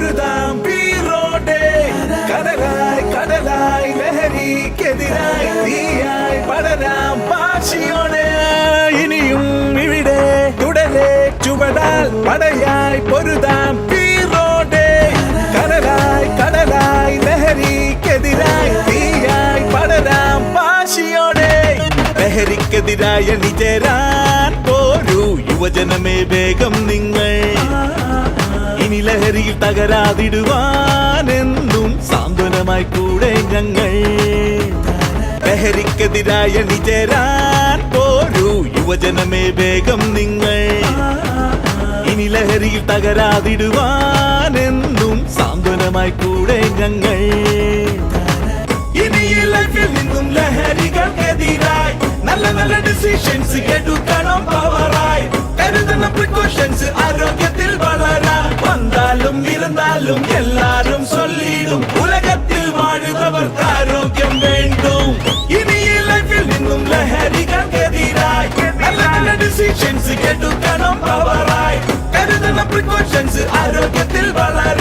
പൊരുതാം വീറോടെ കടലായി കടലായി ലഹരിക്കെതിരായി തീയായി പടരാം വാശിയോടെ ഇനിയും ഇവിടെ തുടരെ ചുവടാൽ പടയായി പൊരുതാം വീറോടെ കടലായി കടലായി ലഹരിക്കെതിരായി തീയായി പടരാം വാശിയോടെ ലഹരിക്കെതിരായ നിചേരാൻ പോരൂ യുവജനമേ വേഗം നിങ്ങൾ ഇനി ലഹരിയിൽ തകരാതിടുവാനെന്നും സാന്ത്വനമായി കൂടെ ഞങ്ങൾ ലഹരിക്കെതിരായ നിചേരാൻ പോരൂ യുവജനമേ വേഗം നിങ്ങൾ ഇനി ലഹരിയിൽ തകരാതിടുവാനെന്നും സാന്ത്വനമായി കൂടെ ഞങ്ങൾ ഇനി ഈ ലൈഫിൽ നിന്നും ലഹരികൾക്കെതിരായി നല്ല നല്ല ഡിസിഷൻസ് എടുക്കണം പവറായി കരുതണം പ്രിക്കോഷൻസ് ആരോഗ്യത്തിൽ വളരാൻ വന്നാലും ഇരുന്നാലും എല്ലാരും ചൊല്ലിടും ഉലകത്തിൽ വാഴുന്നവർക്ക് ആരോഗ്യം വേണ്ടും ഇനി ഈ ലൈഫിൽ നിന്നും ലഹരികൾക്കെതിരായി നല്ല നല്ല ഡിസിഷൻസ് എടുക്കണം പവറായി കരുതണം പ്രിക്കോഷൻസ് ആരോഗ്യത്തിൽ വളരാൻ